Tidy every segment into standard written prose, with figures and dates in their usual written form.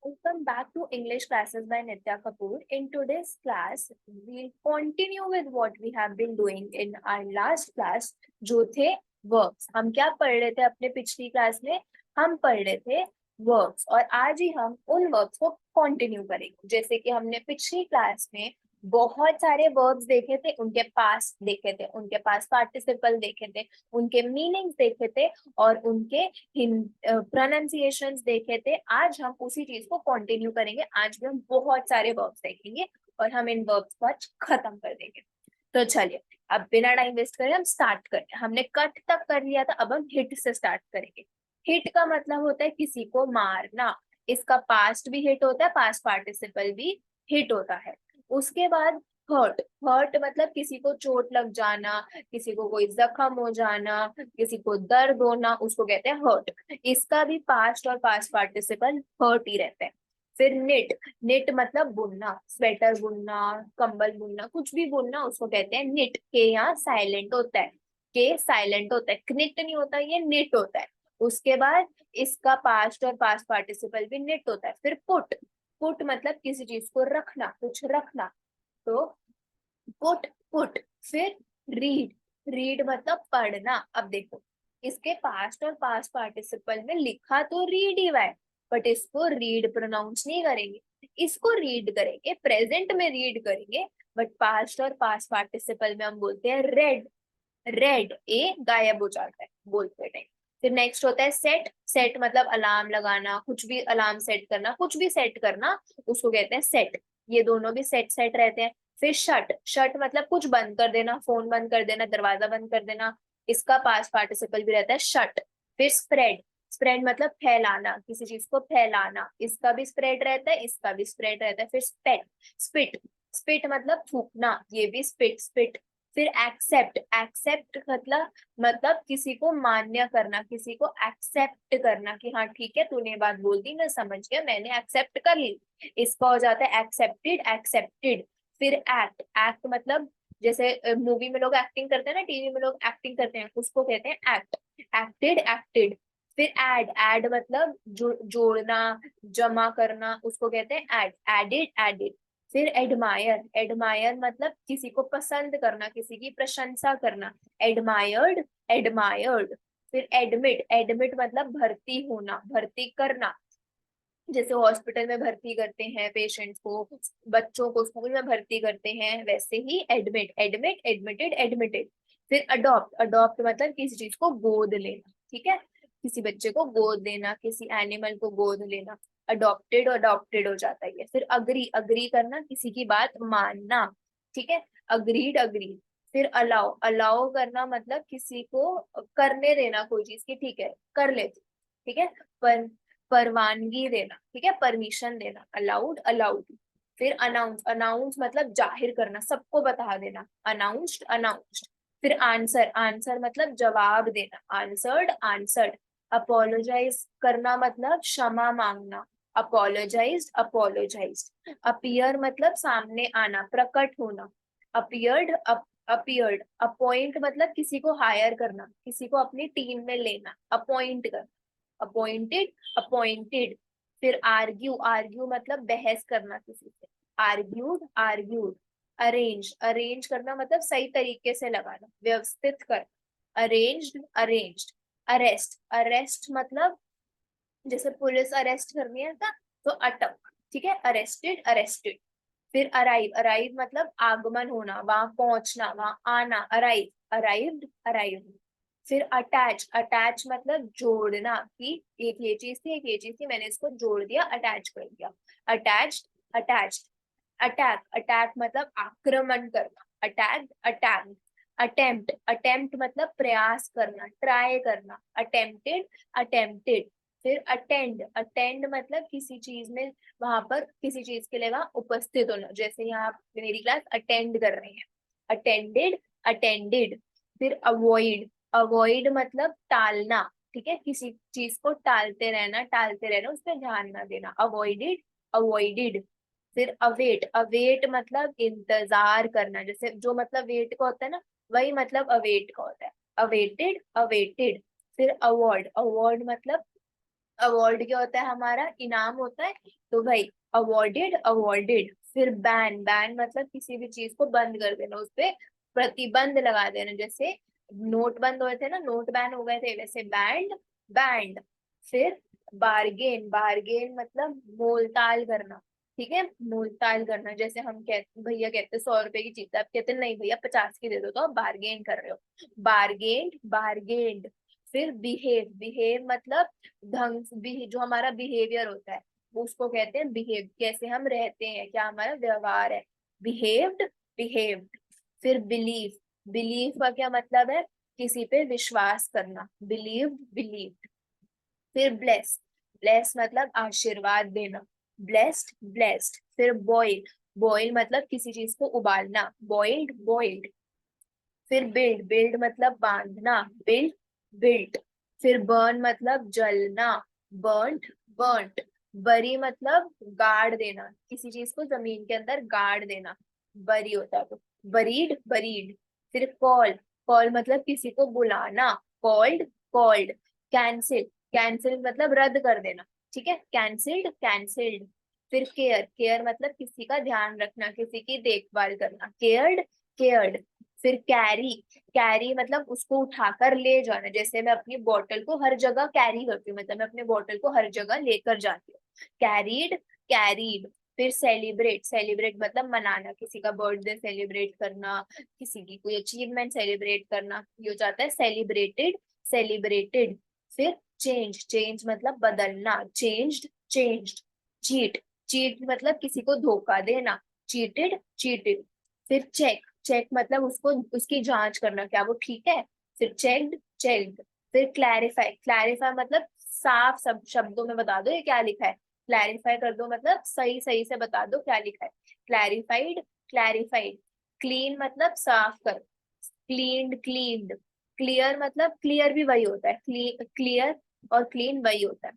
Welcome back to English classes by Nitya Kapoor. In today's class, we'll continue with what we have been doing in our last class, जो थे verbs. हम क्या पढ़ रहे थे अपने पिछली क्लास में? हम पढ़ रहे थे verbs और आज ही हम उन verbs को continue करेंगे. जैसे कि हमने पिछली क्लास में बहुत सारे वर्ब्स देखे थे, उनके पास्ट देखे थे, उनके पास्ट पार्टिसिपल देखे थे, उनके मीनिंग्स देखे थे और उनके प्रोनाउंसिएशंस देखे थे. आज हम उसी चीज को कंटिन्यू करेंगे. आज भी हम बहुत सारे वर्ब्स देखेंगे और हम इन वर्ब्स को आज खत्म कर देंगे. तो चलिए अब बिना टाइम वेस्ट करे हम स्टार्ट करते हैं. हमने कट तक कर लिया था, अब हम हिट से स्टार्ट करेंगे. हिट का मतलब होता है किसी को मारना. इसका पास्ट भी हिट होता है, पास्ट पार्टिसिपल भी हिट होता है. उसके बाद हर्ट. हर्ट मतलब किसी को चोट लग जाना, किसी को कोई जख्म हो जाना, किसी को दर्द होना, उसको कहते हैं हर्ट. इसका भी पास्ट और पास्ट पार्टिसिपल हर्ट ही रहते हैं. फिर निट. निट मतलब बुनना, स्वेटर बुनना, कंबल बुनना, कुछ भी बुनना, उसको कहते हैं निट. के यहाँ साइलेंट होता है, के साइलेंट होता है, क्निट नहीं होता, ये निट होता है. उसके बाद इसका पास्ट और पास्ट पार्टिसिपल भी निट होता है. फिर पुट. पुट मतलब किसी चीज को रखना, कुछ रखना, तो पुट पुट. फिर रीड. रीड मतलब पढ़ना. अब देखो, इसके पास्ट और पास्ट पार्टिसिपल में लिखा तो रीड ही हुआ है, बट इसको रीड प्रोनाउंस नहीं करेंगे, इसको रीड करेंगे, प्रेजेंट में रीड करेंगे. बट पास्ट और पास्ट पार्टिसिपल में हम बोलते हैं रेड. रेड. ए गायब हो जाता है बोलते टाइम. फिर नेक्स्ट होता है सेट. सेट मतलब अलार्म लगाना, कुछ भी अलार्म सेट करना, कुछ भी सेट करना, उसको कहते हैं सेट. ये दोनों भी सेट सेट रहते हैं. फिर शट. शट मतलब कुछ बंद कर देना, फोन बंद कर देना, दरवाजा बंद कर देना, इसका पास्ट पार्टिसिपल भी रहता है शट. फिर स्प्रेड. स्प्रेड मतलब फैलाना, किसी चीज को फैलाना, इसका भी स्प्रेड रहता है, इसका भी स्प्रेड रहता है. फिर स्पेट. स्पिट. स्पिट मतलब थूकना, ये भी स्पिट स्पिट. फिर एक्सेप्ट. एक्सेप्ट मतलब किसी को मान्य करना, किसी को एक्सेप्ट करना कि हाँ ठीक है तूने बात बोल दी, मैं समझ गया, मैंने एक्सेप्ट कर ली. इसका हो जाता है एक्सेप्टेड. एक्सेप्टेड. फिर एक्ट. एक्ट मतलब जैसे मूवी में लोग एक्टिंग करते हैं ना, टीवी में लोग एक्टिंग करते हैं, उसको कहते हैं एक्ट. एक्टेड. एक्टेड. फिर एड. एड मतलब जोड़ना, जमा करना, उसको कहते हैं एड. एडिड. एडिड. फिर एडमायर. एडमायर मतलब किसी को पसंद करना, किसी की प्रशंसा करना, एडमायर्ड. एडमायर्ड. फिर एडमिट. एडमिट मतलब भर्ती होना, भर्ती करना. जैसे हॉस्पिटल में भर्ती करते हैं पेशेंट्स को, बच्चों को स्कूल में भर्ती करते हैं, वैसे ही एडमिट. एडमिट. एडमिटेड. एडमिटेड. फिर अडॉप्ट. अडॉप्ट मतलब किसी चीज को गोद लेना. ठीक है, किसी बच्चे को गोद लेना, किसी एनिमल को गोद लेना. अडॉप्टेड. अडॉप्टेड हो जाता है. फिर अग्री. अग्री करना, किसी की बात मानना. ठीक है, अग्रीड. अग्री. फिर अलाउ. अलाउ करना मतलब किसी को करने देना कोई चीज की, ठीक है कर लेते. ठीक है, पर परवानगी देना, ठीक है, परमिशन देना. अलाउड. अलाउड. फिर अनाउंस. अनाउंस मतलब जाहिर करना, सबको बता देना. अनाउंस्ड. अनाउंस्ड. फिर आंसर. आंसर मतलब जवाब देना. आंसर्ड. आंसर्ड. अपोलोजाइज करना मतलब क्षमा मांगना. अपोलोजाइज्ड. अपोलोजाइज्ड. अपीयर मतलब सामने आना, प्रकट होना. अपीयर्ड. अपीयर्ड. अपॉइंट मतलब किसी को हायर करना, किसी को अपनी टीम में लेना, अपॉइंट करना. अपॉइंटेड. अपॉइंटेड. फिर आर्ग्यू. आर्ग्यू मतलब बहस करना किसी से. आर्ग्यूड. आर्ग्यूड. अरेंज. अरेंज करना मतलब सही तरीके से लगाना, व्यवस्थित करना. अरेंज्ड. अरेंज्ड. अरेस्ट. अरेस्ट मतलब जैसे पुलिस अरेस्ट करनी है ना, तो अटक. ठीक है, अरेस्टेड. अरेस्टेड. फिर अराइव. अराइव मतलब आगमन होना, वहां पहुंचना, वहां आना. अराइव. अराइव्ड. अराइव्ड. फिर अटैच. अटैच मतलब जोड़ना, कि एक ये चीज थी, एक ये चीज थी, मैंने इसको जोड़ दिया, अटैच कर दिया. अटैच्ड. अटैच्ड. अटैक. अटैक मतलब आक्रमण करना. अटैक. अटैक. अटेम्प्ट. अटेम्प्ट मतलब प्रयास करना, ट्राई करना. अटेम्प्टेड. अटेम्प्टेड. फिर अटेंड. अटेंड मतलब किसी चीज में, वहां पर किसी चीज के लिए वहां उपस्थित होना, जैसे यहाँ आप मेरी क्लास अटेंड कर रहे हैं. अटेंडेड. अटेंडेड. फिर अवॉइड. अवॉइड मतलब टालना. ठीक है, किसी चीज को टालते रहना, टालते रहना, उस पर ध्यान ना देना. अवॉइडेड. अवॉइडेड. फिर अवेट. अवेट मतलब इंतजार करना, जैसे जो मतलब वेट का होता है ना, वही मतलब अवेट का होता है. अवेटेड. अवेटेड. फिर अवार्ड. अवार्ड मतलब अवार्ड क्या होता है? हमारा इनाम होता है। तो भाई अवॉर्डेड, अवॉर्डेड। फिर बैन, बैन मतलब किसी भी चीज को बंद कर देना, उस पे प्रतिबंध लगा देना। जैसे नोट बंद हुए थे ना, नोट बैन हो गए थे, वैसे बैंड, बैंड। फिर बार्गेन, बार्गेन मतलब मोलताल करना। ठीक है, मोलताल करना। जैसे हम कहते, भैया कहते 100 रुपए की चीज है, आप कहते नहीं भैया 50 की दे दो, तो आप बार्गेन कर रहे हो। बार्गेन, बार्गेन्ड। फिर बिहेव, बिहेव मतलब ढंग से, जो हमारा बिहेवियर होता है वो उसको कहते हैं बिहेव। कैसे हम रहते हैं, क्या हमारा व्यवहार है, बिहेव्ड, बिहेव्ड। फिर बिलीव, बिलीव का क्या मतलब है? किसी पे विश्वास करना, बिलीव, बिलीव। फिर ब्लेस, ब्लेस मतलब आशीर्वाद देना, ब्लेस्ड, ब्लेस्ड। फिर बॉयल, बॉयल मतलब किसी चीज को उबालना, बॉइल्ड, बॉइल्ड। फिर बिल्ड, बिल्ड मतलब बांधना, बिल्ड, बिल्ट। फिर बर्न मतलब जलना, बर्न्ट, बर्न्ट। बरी मतलब गाड़ देना, किसी चीज को जमीन के अंदर गाड़ देना, बरी होता है तो। Buried, buried. फिर कॉल, कॉल मतलब किसी को बुलाना, कॉल्ड, कॉल्ड। कैंसिल, कैंसिल मतलब रद्द कर देना। ठीक है, कैंसिल्ड, कैंसिल्ड। फिर केयर, केयर मतलब किसी का ध्यान रखना, किसी की देखभाल करना, केयर्ड, केयर्ड। फिर कैरी, कैरी मतलब उसको उठाकर ले जाना। जैसे मैं अपनी बोतल को हर जगह कैरी करती हूँ, मतलब मैं अपने बोतल को हर जगह लेकर जाती हूँ, कैरीड, कैरीड। फिर सेलिब्रेट, सेलिब्रेट मतलब मनाना, किसी का बर्थडे सेलिब्रेट करना, किसी की कोई अचीवमेंट सेलिब्रेट करना, ये हो जाता है सेलिब्रेटेड, सेलिब्रेटेड। फिर चेंज, चेंज मतलब बदलना, चेंज्ड, चेंज्ड। चीट, चीट मतलब किसी को धोखा देना, चीटेड, चीटेड। फिर चेक, चेक मतलब उसको, उसकी जांच करना, क्या वो ठीक है। फिर चेक्ड, चेक्ड। फिर क्लैरिफाई, क्लैरिफाई मतलब साफ सब शब्दों में बता दो ये क्या लिखा है, क्लैरिफाई कर दो मतलब सही सही से बता दो क्या लिखा है, क्लैरिफाइड, क्लैरिफाइड। क्लीन मतलब साफ कर, क्लीन्ड, क्लीन्ड। क्लियर मतलब क्लियर भी वही होता है, क्लियर और क्लीन वही होता है।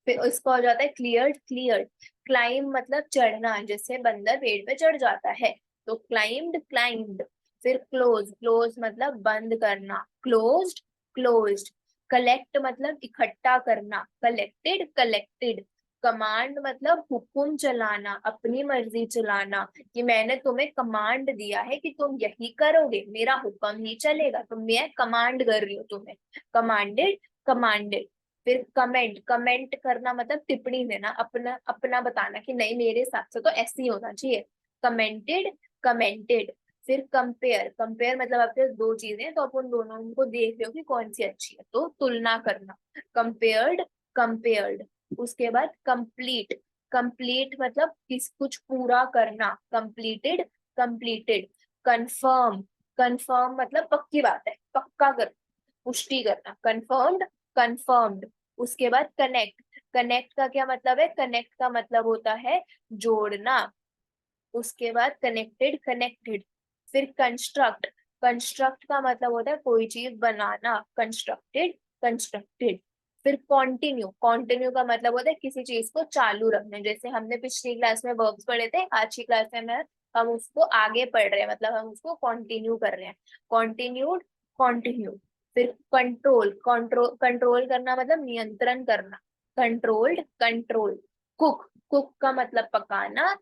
फिर इसका हो जाता है क्लियर्ड, क्लियर्ड। क्लाइम मतलब चढ़ना, जैसे बंदर पेड़ पे चढ़ जाता है, तो क्लाइम्ड, क्लाइम्ड। फिर क्लोज, क्लोज मतलब बंद करना, क्लोज्ड, क्लोज्ड। कलेक्ट मतलब इकट्ठा करना, कलेक्टेड, कलेक्टेड। कमांड मतलब हुक्म चलाना, अपनी मर्जी चलाना, कि मैंने तुम्हें कमांड दिया है कि तुम यही करोगे, मेरा हुक्म ही चलेगा, तो मैं कमांड कर रही हूँ तुम्हें, कमांडेड, कमांडेड। फिर कमेंट, कमेंट करना मतलब टिप्पणी देना, अपना अपना बताना कि नहीं मेरे हिसाब से तो ऐसे ही होना चाहिए, कमेंटेड, कमेंटेड। फिर कंपेयर, कंपेयर मतलब आपके दो चीजें हैं, तो आप उन दोनों को देख रहे हो कि कौन सी अच्छी है, तो तुलना करना, कंपेयर्ड, कंपेयर्ड। उसके बाद कंप्लीट, कंप्लीट मतलब किस कुछ पूरा करना, कंप्लीटेड, कंप्लीटेड। कंफर्म, कंफर्म मतलब पक्की बात है, पक्का कर, पुष्टि करना, कंफर्म्ड, कंफर्म्ड। उसके बाद कनेक्ट, कनेक्ट का क्या मतलब है? कनेक्ट का मतलब होता है जोड़ना। उसके बाद कनेक्टेड, कनेक्टेड। फिर कंस्ट्रक्ट, कंस्ट्रक्ट का मतलब होता है कोई चीज बनाना, कंस्ट्रक्टेड, कंस्ट्रक्टेड। फिर कॉन्टिन्यू, कॉन्टिन्यू का मतलब होता है किसी चीज को चालू रखना। जैसे हमने पिछली क्लास में वर्ब्स पढ़े थे, आज की क्लास में हम उसको आगे पढ़ रहे हैं, मतलब हम उसको कंटिन्यू कर रहे हैं, कॉन्टिन्यूड, कॉन्टिन्यू। फिर कंट्रोल, कंट्रोल, कंट्रोल करना मतलब नियंत्रण करना, कंट्रोल्ड, कंट्रोल। कुक, कुक का मतलब पकाना,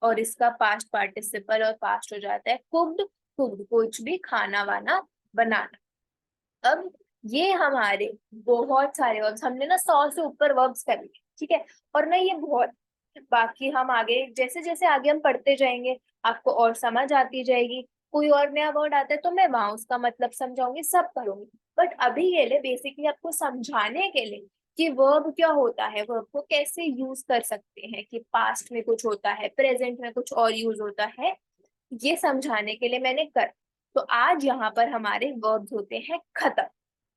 और इसका पास्ट पार्टिसिपल और पास्ट हो जाता है कुक्ड, कुक्ड कुछ भी खाना वाना बनाना। अब ये हमारे बहुत सारे वर्ब्स, हमने ना 100 से ऊपर वर्ब्स कर लिए, ठीक है। और ना ये बहुत, बाकी हम आगे जैसे जैसे आगे हम पढ़ते जाएंगे आपको और समझ आती जाएगी। कोई और नया वर्ड आता है तो मैं वहां उसका मतलब समझाऊंगी, सब करूंगी। बट अभी ये ले बेसिकली आपको समझाने के लिए कि वर्ब क्या होता है, वर्ब को कैसे यूज कर सकते हैं, कि पास्ट में कुछ होता है, प्रेजेंट में कुछ और यूज होता है, ये समझाने के लिए मैंने कर। तो आज यहाँ पर हमारे वर्ब्स होते हैं खत्म।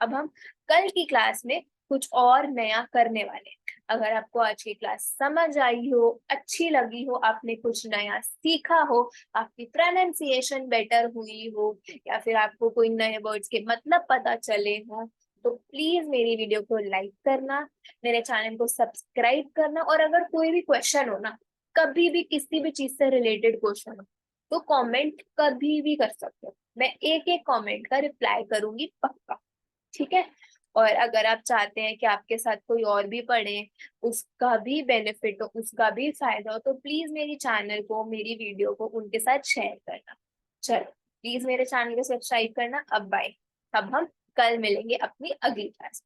अब हम कल की क्लास में कुछ और नया करने वाले हैं। अगर आपको आज की क्लास समझ आई हो, अच्छी लगी हो, आपने कुछ नया सीखा हो, आपकी प्रोनाउंसिएशन बेटर हुई हो, या फिर आपको कोई नए वर्ड्स के मतलब पता चले हो, तो प्लीज मेरी वीडियो को लाइक करना, मेरे चैनल को सब्सक्राइब करना, और अगर कोई भी क्वेश्चन हो ना, कभी भी किसी भी चीज से रिलेटेड क्वेश्चन हो, तो कमेंट कभी भी कर सकते हो, मैं एक एक कमेंट का रिप्लाई करूंगी पक्का, ठीक है। और अगर आप चाहते हैं कि आपके साथ कोई और भी पढ़े, उसका भी बेनिफिट हो, उसका भी फायदा हो, तो प्लीज मेरी चैनल को, मेरी वीडियो को उनके साथ शेयर करना। चलो प्लीज मेरे चैनल को सब्सक्राइब करना। अब बाय। अब हम कल मिलेंगे अपनी अगली क्लास।